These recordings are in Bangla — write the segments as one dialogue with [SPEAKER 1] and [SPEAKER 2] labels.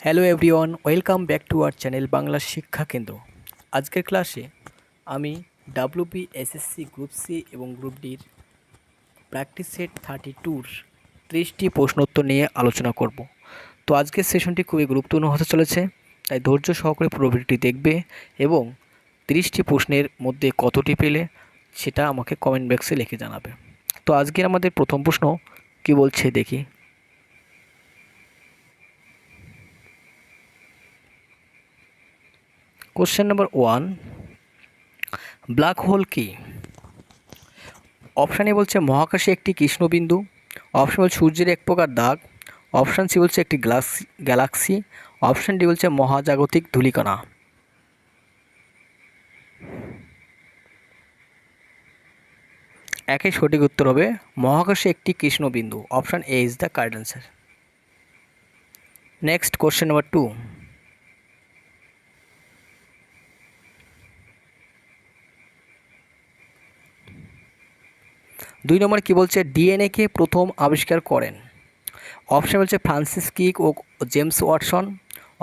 [SPEAKER 1] Hello everyone, welcome back to our channel Bangla শিক্ষা কেন্দ্র। আজকের ক্লাসে আমি ডাব্লিউবি এসএসসি গ্রুপ সি এবং গ্রুপ ডির প্র্যাকটিস সেট 32-র 30টি প্রশ্নোত্তর নিয়ে আলোচনা করব। তো আজকের সেশনটি খুবই গুরুত্বপূর্ণ হতে চলেছে, তাই ধৈর্য সহকারে পুরো ভিডিওটি দেখবে এবং 30টি প্রশ্নের মধ্যে কতটি পেলে সেটা আমাকে কমেন্ট বক্সে লিখে জানাবে। তো আজকের আমাদের প্রথম প্রশ্ন কী বলছে দেখি। কোশ্চেন নাম্বার 1, ব্ল্যাক হোল কি? অপশান এ বলছে মহাকাশে একটি কৃষ্ণবিন্দু, অপশান বলছে সূর্যের এক প্রকার দাগ, অপশান সি বলছে একটি গ্যালাক্সি, অপশান ডি বলছে মহাজাগতিক ধূলিকণা। একই সঠিক উত্তর হবে মহাকাশে একটি কৃষ্ণবিন্দু। Option A is the correct answer. Next question number 2, দুই নম্বর কি বলছে ডিএনএ কে প্রথম আবিষ্কার করেন? অপশান বলছে ফ্রান্সিস ক্রিক ও জেমস ওয়াটসন,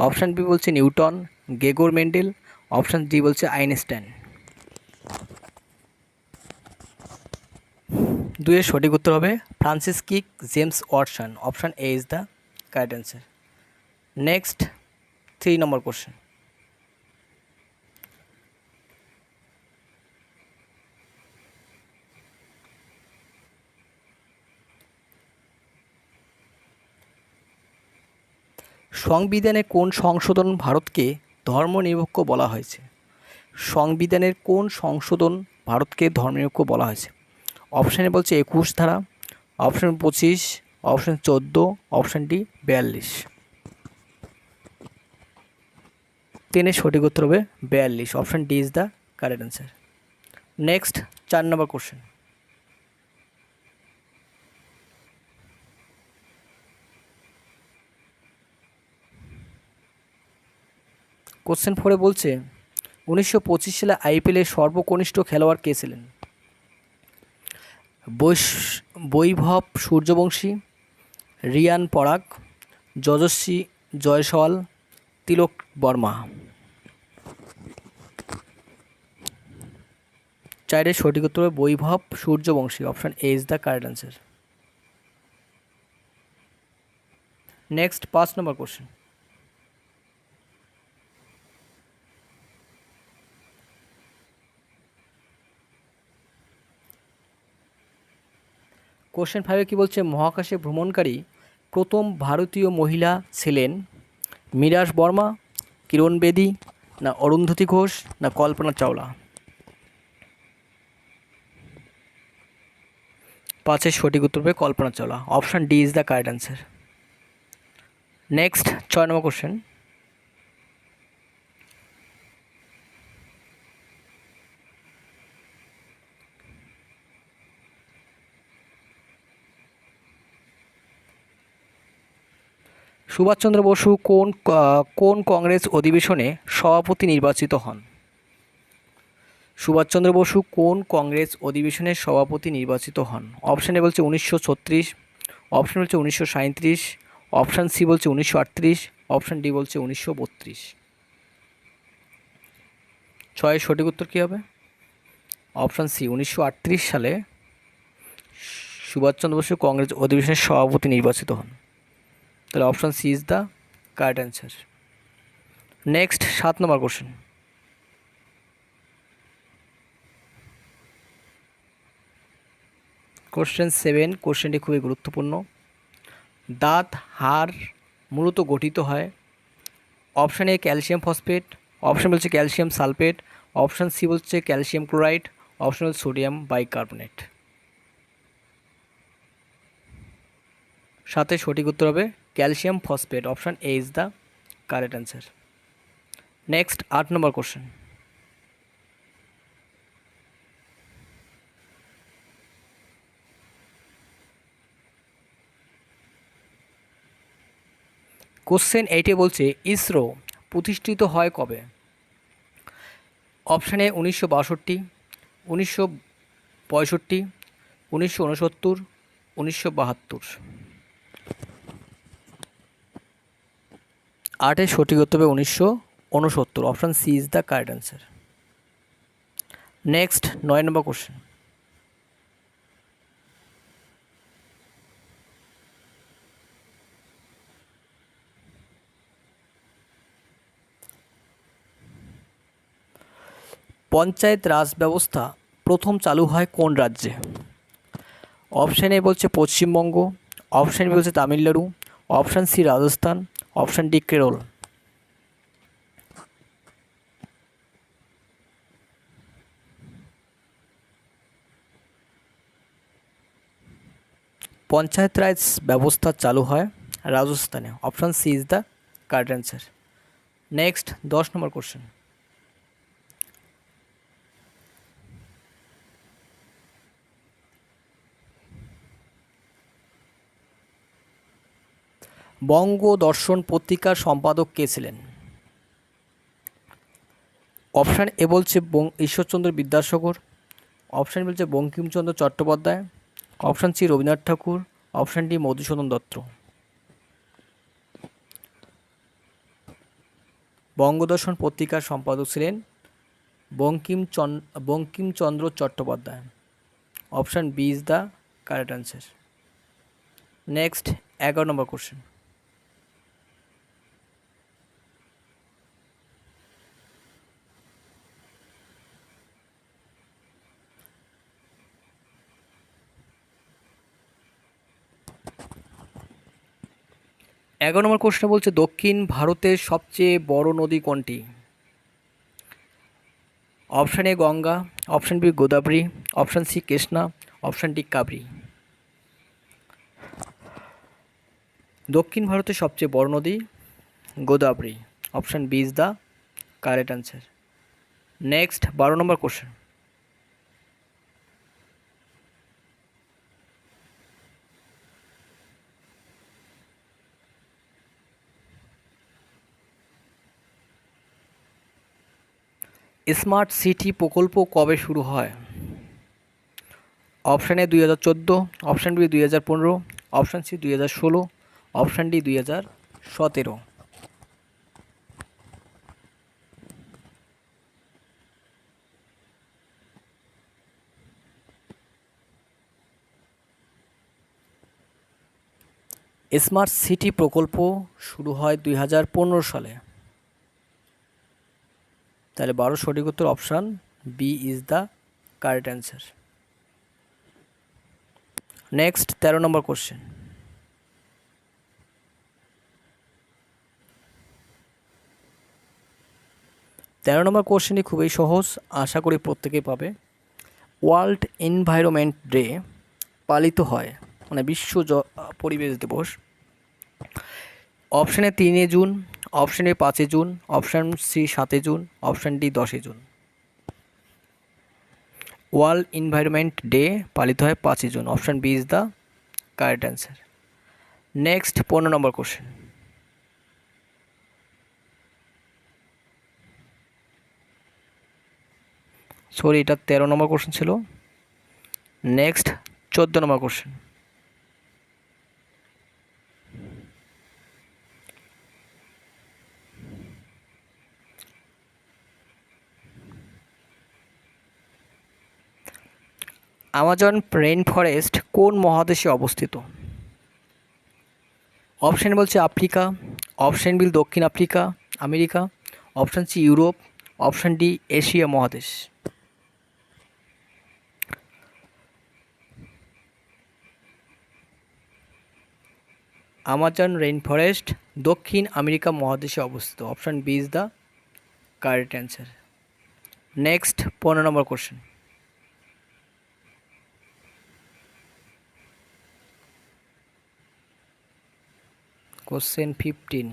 [SPEAKER 1] অপশান বি বলছে Newton, Gregor Mendel, option D বলছে আইনস্টাইন। দুইয়ের সঠিক উত্তর হবে Francis ক্রিক, James Watson. Option A is the correct answer. Next 3 number question, সংবিধানে কোন সংশোধন ভারতকে ধর্মনিরপেক্ষ বলা হয়েছে? সংবিধানের কোন সংশোধন ভারতকে ধর্মনিরপেক্ষ বলা হয়েছে? অপশানে বলছে 21 ধারা, অপশান 25, অপশান 14, অপশান ডি 42। 3-এর সঠিক উত্তর হবে 42। Option D is the correct answer. Next 4 নম্বর কোশ্চেন, কোশ্চেন 4-এ বলছে 1925 সালে আইপিএলের সর্বকনিষ্ঠ খেলোয়াড় কে ছিলেন? বৈভব সূর্যবংশী, রিয়ান পরাগ, যশস্বী জয়সওয়াল, তিলক বর্মা। 4-এর সঠিক উত্তর হবে Vaibhav Suryavanshi. Option A is the correct answer. Next 5 নম্বর কোশ্চেন, কোশ্চেন 5-এ কী বলছে মহাকাশে ভ্রমণকারী প্রথম ভারতীয় মহিলা ছিলেন মীরাস বর্মা, কিরণ বেদী, না অরুন্ধতী ঘোষ, না কল্পনা চাওলা। 5-এর সঠিক উত্তর হবে Kalpana Chawla. Option D is the correct answer. Next 6 নম্বর কোশ্চেন, সুভাষচন্দ্র বসু কোন কংগ্রেস অধিবেশনে সভাপতি নির্বাচিত হন? সুভাষচন্দ্র বসু কোন কংগ্রেস অধিবেশনের সভাপতি নির্বাচিত হন? অপশানে বলছে 1936, অপশান বলছে 1937, অপশান সি বলছে 1938, অপশান ডি বলছে 1932। 6-এর সঠিক উত্তর কী হবে? অপশান সি 1938 সালে সুভাষচন্দ্র বসু কংগ্রেস অধিবেশনের সভাপতি নির্বাচিত হন। তাহলে option C is the correct answer. Next 7 নম্বর কোশ্চেন, কোশ্চেন 7, কোশ্চেনটি খুবই গুরুত্বপূর্ণ। দাঁত হাড় মূলত গঠিত হয় option A calcium phosphate, option বলছে ক্যালসিয়াম সালফেট, অপশান সি বলছে ক্যালসিয়াম ক্লোরাইড, অপশান বলছে সোডিয়াম বাইকার্বনেট। 7-এর সঠিক উত্তর হবে calcium phosphate. Option A is the correct answer. Next 8 নম্বর কোশ্চেন, কোশ্চেন 8-এ বলছে ইসরো প্রতিষ্ঠিত হয় কবে? অপশানে 1962, 1965, 1969, 1972। 8-এর সঠিক উত্তর হবে 1969। Option C is the correct answer. Next 9 নম্বর কোশ্চেন। পঞ্চায়েত রাজ ব্যবস্থা প্রথম চালু হয় কোন রাজ্যে? অপশান এ বলছে পশ্চিমবঙ্গ, অপশান বি বলছে Tamil Nadu, option C Rajasthan, option D Kerala. Panchayat raj ব্যবস্থা চালু হয় রাজস্থানে। Option C is the correct answer. Next 10 নম্বর কোশ্চেন। বঙ্গদর্শন পত্রিকার সম্পাদক কে ছিলেন? অপশান এ বলছে ঈশ্বরচন্দ্র বিদ্যাসাগর, অপশান বলছে Bankimchandra Chattopadhyay, option C Rabindranath Tagore, option D Madhusudan Dutta. Bangadarshan পত্রিকার সম্পাদক ছিলেন Bankimchandra Chattopadhyay. Option B is the correct answer. Next 11 number question. এগারো নম্বর কোশ্চেন বলছে দক্ষিণ ভারতের সবচেয়ে বড় নদী কোনটি? Option A Ganga, option B Godavari, option C Krishna, option D Kaveri. দক্ষিণ ভারতের সবচেয়ে বড় নদী Godavari. Option B is the correct answer. Next 12 number question. Smart city প্রকল্প কবে শুরু হয়? Option A 2014, option B 2015, option C 2016, option D 2017। Smart city প্রকল্প শুরু হয় 2015 সালে। তাহলে 12 সঠিক উত্তর option B is the correct answer. Next 13 number question. তেরো নম্বর কোশ্চেনটি খুবই সহজ, আশা করি প্রত্যেকেই পাবে। ওয়ার্ল্ড এনভায়রনমেন্ট ডে পালিত হয়, মানে বিশ্ব পরিবেশ দিবস, option A 3 June, option A 5 June, option C 7 June, option D 10 June. World environment day পালিত হয় 5 June. Option B is the correct answer. Next 15 number question. Sorry, এটা 13 নম্বর কোশ্চেন ছিল। Next 14 number question. Amazon rain forest কোন মহাদেশে অবস্থিত? অপশান বলছে আফ্রিকা, অপশান বি দক্ষিণ Africa America, option C Europe, option D Asia মহাদেশ। আমাজন রেইন ফরেস্ট দক্ষিণ আমেরিকা মহাদেশে অবস্থিত। Option B is the correct answer. Next 15 number question. Question 15।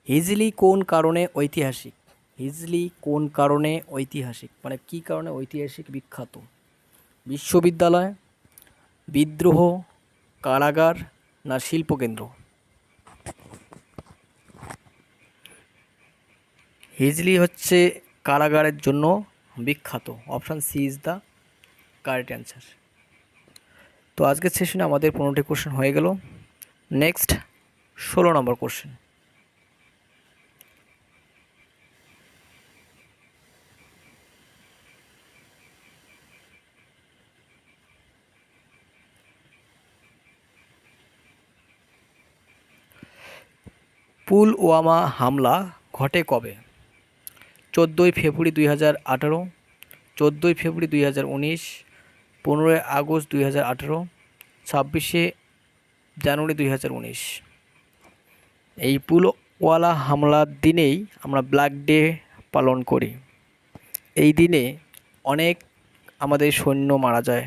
[SPEAKER 1] Hijli কোন কারণে ঐতিহাসিক? হিজলি কোন কারণে ঐতিহাসিক, মানে কী কারণে ঐতিহাসিক বিখ্যাত? বিশ্ববিদ্যালয়, বিদ্রোহ, কারাগার না শিল্পকেন্দ্র? হিজলি হচ্ছে কারাগারের জন্য বিখ্যাত। Option C is the correct answer. তো আজকের সেশনে আমাদের 15টি কোশ্চেন হয়ে গেল। নেক্সট 16 নম্বর কোশ্চেন। পুলওয়ামা হামলা ঘটে কবে? 14ই ফেব্রুয়ারি 2018, 14ই ফেব্রুয়ারি 2019, 15ই আগস্ট 2018, 26শে জানুয়ারি 2019। এই পুলওয়ালা হামলার দিনেই আমরা ব্ল্যাক ডে পালন করি। এই দিনে অনেক আমাদের সৈন্য মারা যায়,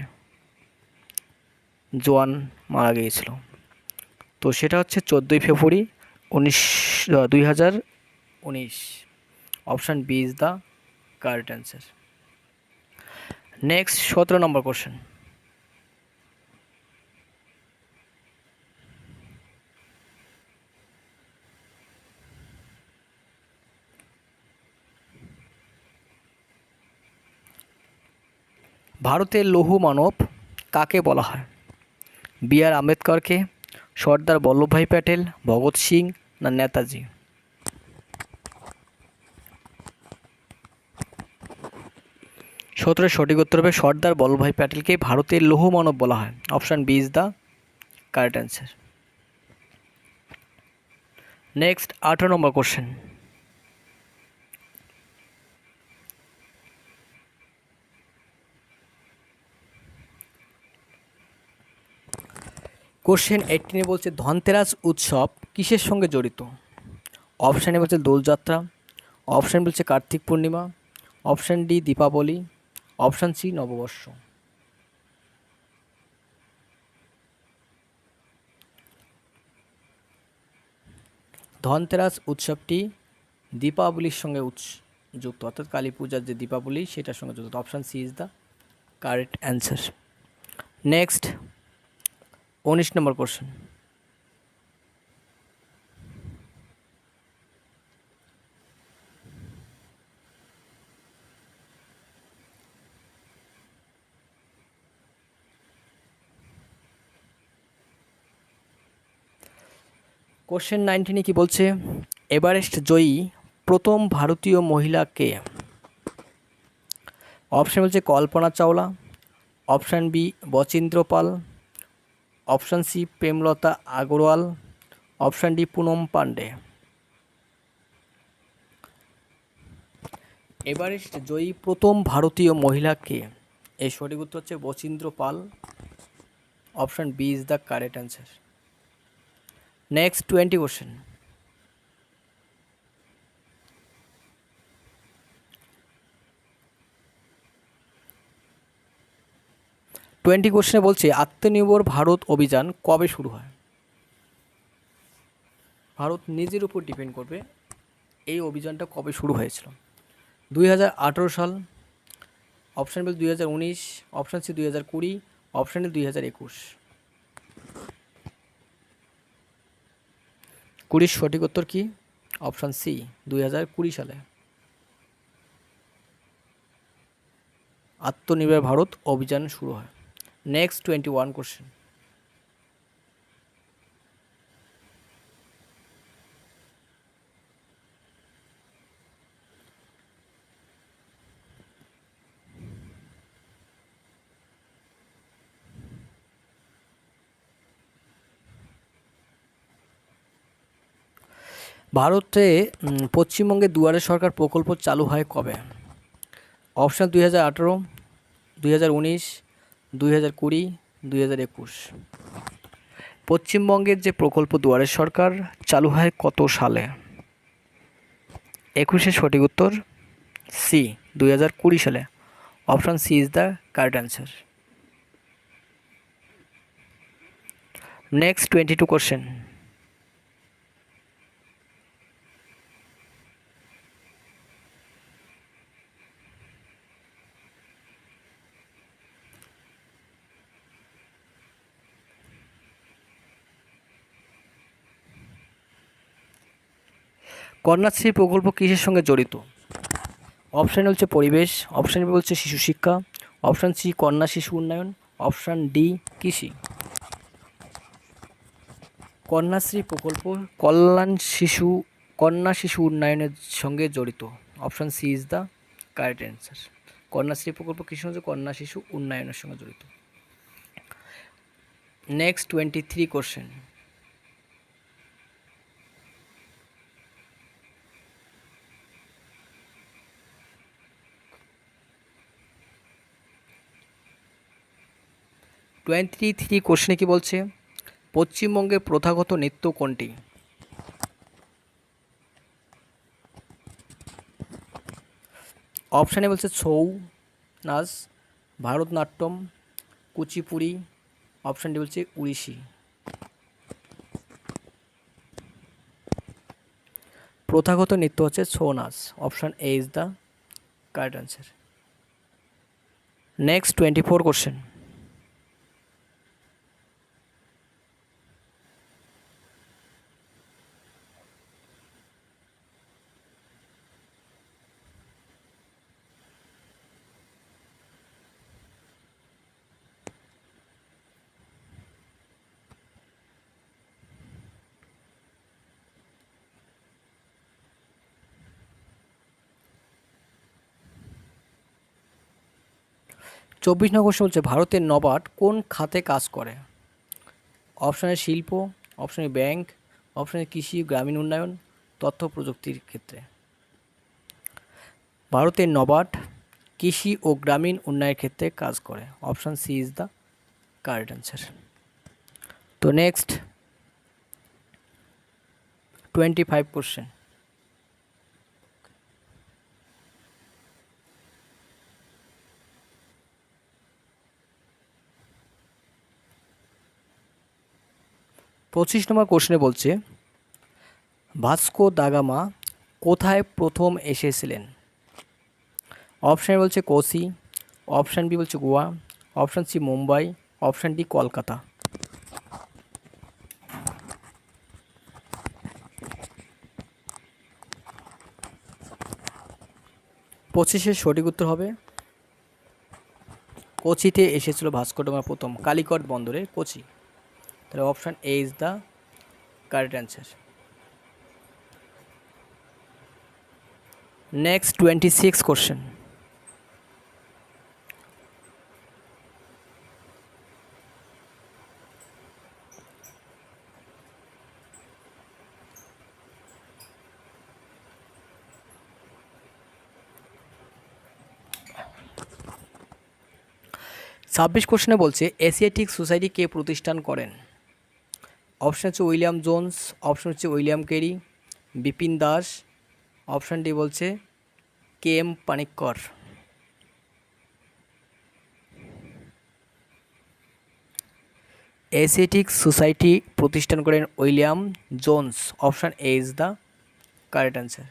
[SPEAKER 1] জওয়ান মারা গিয়েছিল। তো সেটা হচ্ছে 14ই ফেব্রুয়ারি 2019। Option B is the correct answer. Next 17 number question. ভারতের লৌহ মানব কাকে বলা হয়? বি আর আম্বেদকরকে, সর্দার বল্লভভাই প্যাটেল, ভগৎ সিং না নেতাজি? সঠিক উত্তর হবে সর্দার বল্লভভাই প্যাটেলকে ভারতের লৌহ মানব বলা হয়। Option B is the correct answer. Next 18 number question. Question 18 বলছে ধনতেরাস উৎসব কিসের সঙ্গে জড়িত? অপশানে বলছে দোলযাত্রা, অপশান বলছে Kartik Purnima, option D Deepavali, option C Nababarsha. Dhanteras উৎসবটি দীপাবলির সঙ্গে যুক্ত, অর্থাৎ কালী পূজার যে দীপাবলি সেটার সঙ্গে যুক্ত। Option C is the correct answer. Next 19 number question. Question 19 কি বলছে? এভারেস্ট জয়ী প্রথম ভারতীয় মহিলা কে? অপশান বলছে Kalpana Chawla, option B Bachendri Pal, option C Premlata Agarwal, option D Poonam Pande. Everest জয়ী প্রথম ভারতীয় মহিলা কে? এই সঠিক উত্তর হচ্ছে Bachendri Pal. Option B is the correct answer. Next 20 question. কোশ্চেনে বলছে আত্মনির্ভর ভারত অভিযান কবে শুরু হয়? ভারত নিজের উপর ডিপেন্ড করবে এই অভিযানটা কবে শুরু হয়েছিল। 2018 সাল, option B 2019, option C 2020, option D 2021। 20 সঠিক উত্তর কি? অপশান সি 2020 সালে আত্মনির্ভর ভারত অভিযান শুরু হয়। Next 21 question. ভারতে পশ্চিমবঙ্গে দুয়ারে সরকার প্রকল্প চালু হয় কবে? অপশান 2018, 2019, 2020, 2021। পশ্চিমবঙ্গের যে প্রকল্প দুয়ারে সরকার চালু হয় কত সালে? 21 সঠিক উত্তর সি 2020 সালে। Option C is the correct answer. Next 22 question. Kanyashree প্রকল্প কিসের সঙ্গে জড়িত? অপশান হচ্ছে পরিবেশ, অপশান বি বলছে শিশু শিক্ষা, অপশান সি কন্যা শিশু উন্নয়ন, অপশান ডি কৃষি। কন্যাশ্রী প্রকল্প কন্যা শিশু উন্নয়নের সঙ্গে জড়িত। Option C is the correct answer. Kanyashree প্রকল্প কিসের সঙ্গে? কন্যা শিশু উন্নয়নের সঙ্গে জড়িত। Next 23 question. কোশ্চেনে কি বলছে? পশ্চিমবঙ্গের প্রথাগত নৃত্য কোনটি? অপশানে বলছে ছৌ নাচ, ভারতনাট্যম, কুচিপুড়ি, অপশানটি বলছে উড়িষ্যি। প্রথাগত নৃত্য হচ্ছে ছৌ নাচ। Option A is the correct answer. Next 24 question. চব্বিশ নম্বর কোশ্চেন বলছে ভারতের নবার্ড কোন খাতে কাজ করে? অপশানে শিল্প, অপশানে ব্যাংক, অপশানে কৃষি গ্রামীণ উন্নয়ন, তথ্য প্রযুক্তির ক্ষেত্রে। ভারতের নবার্ড কৃষি ও গ্রামীণ উন্নয়নের ক্ষেত্রে কাজ করে। Option C is the correct answer. তো নেক্সট 25 কোশ্চেন। পঁচিশ নম্বর কোশ্চেনে বলছে ভাস্কো দা গামা কোথায় প্রথম এসেছিলেন? অপশান বলছে কোচি, অপশান বি বলছে Goa, option C Mumbai, option D Kolkata. 25-এর সঠিক উত্তর হবে কোচিতে এসেছিল ভাস্কো ডা গামা প্রথম, কালিকট বন্দরে কোচি। তাহলে option A is the correct answer. Next 26 question. ছাব্বিশ কোশ্চেনে বলছে এশিয়াটিক সোসাইটি কে প্রতিষ্ঠান করেন? অপশান হচ্ছে উইলিয়াম জোন্স, অপশান হচ্ছে William Carey, Bipin Das, option D বলছে K M Panikkar. Asiatic Society প্রতিষ্ঠান করেন William Jones. Option A is the correct answer.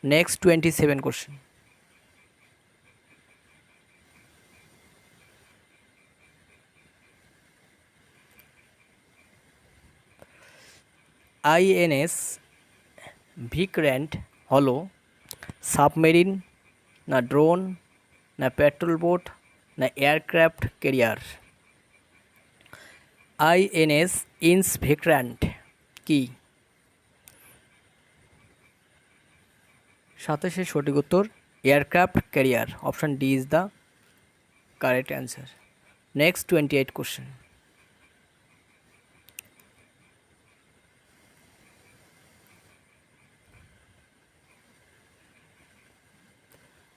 [SPEAKER 1] Next 27 question. INS Vikrant হলো সাবমেরিন, না ড্রোন, না পেট্রোল বোট, না এয়ারক্রাফট ক্যারিয়ার? আইএনএস ভিক্রান্ট কি? 27-এর সঠিক উত্তর aircraft carrier. Option D is the correct answer. Next 28 question.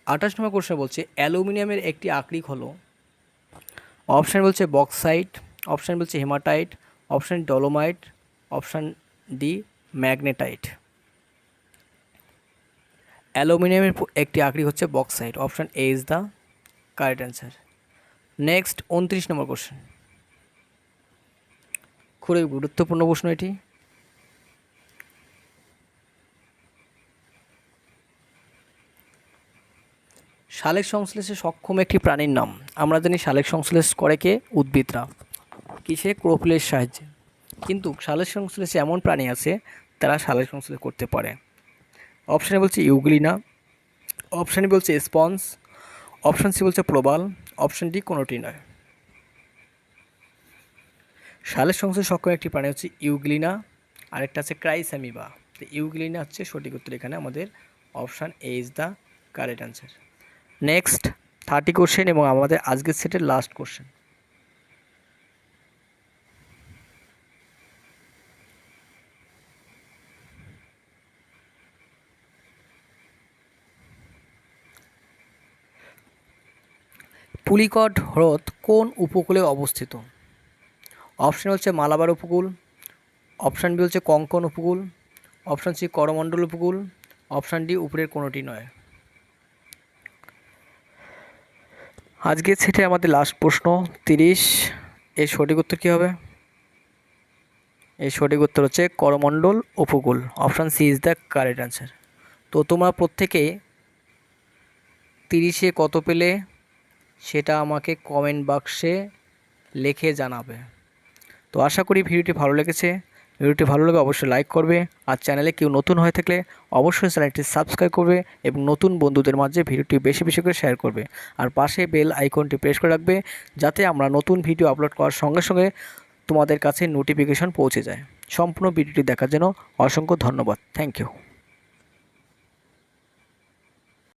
[SPEAKER 1] আঠাশ নম্বর কোশ্চেন বলছে অ্যালুমিনিয়ামের একটি আকরিক হলো? অপশান বলছে বক্সাইট, অপশান বলছে hematite, option dolomite, option D magnetite. অ্যালুমিনিয়ামের একটি আকরিক হচ্ছে bauxite. Option A is the correct answer. Next 29 number question. খুবই গুরুত্বপূর্ণ প্রশ্ন এটি। শালেক সংশ্লেষে সক্ষম একটি প্রাণীর নাম? আমরা জানি শালেক সংশ্লেষ করে কে? উদ্ভিদরা। কিসে? ক্লোরোফিলের সাহায্যে। কিন্তু শালেক সংশ্লেষে এমন প্রাণী আছে তারা শালেক সংশ্লেষ করতে পারে। অপশানে বলছে ইউগ্লিনা, অপশানে বলছে স্পঞ্জ, অপশান সি বলছে প্রবাল, অপশান ডি কোনোটি নয়। শালেক সংশ্লেষে সক্ষম একটি প্রাণী হচ্ছে ইউগ্লিনা আরেকটা আছে ক্রাইস্যামিবা। তো ইউগ্লিনা হচ্ছে সঠিক উত্তর, এখানে আমাদের option A is the correct answer. Next 30 question এবং আমাদের আজকের সেটের লাস্ট কোশ্চেন। পুলিকট হ্রদ কোন উপকূলে অবস্থিত? অপশান হচ্ছে মালাবার উপকূল, অপশান বি হচ্ছে কঙ্কন উপকূল, অপশান সি করমণ্ডল উপকূল, অপশান ডি উপরের কোনোটি নয়। আজকের সেটে আমাদের লাস্ট প্রশ্ন 30, এর সঠিক উত্তর কী হবে? এর সঠিক উত্তর হচ্ছে করমণ্ডল উপকূল, option C is the correct answer. তো তোমরা প্রত্যেকে 30-এ কত পেলে সেটা আমাকে কমেন্ট বাক্সে লিখে জানাবে। তো আশা করি ভিডিওটি ভালো লেগেছে। ভিডিওটি ভালো লাগলে অবশ্যই লাইক করবে, আর চ্যানেলে কেউ নতুন হয়ে থাকলে অবশ্যই চ্যানেলটি সাবস্ক্রাইব করবে এবং নতুন বন্ধুদের মাঝে ভিডিওটি বেশি বেশি করে শেয়ার করবে, আর পাশে বেল আইকনটি প্রেস করে রাখবে যাতে আমরা নতুন ভিডিও আপলোড করার সঙ্গে সঙ্গে তোমাদের কাছে নোটিফিকেশন পৌঁছে যায়। সম্পূর্ণ ভিডিওটি দেখার জন্য অসংখ্য ধন্যবাদ। Thank you.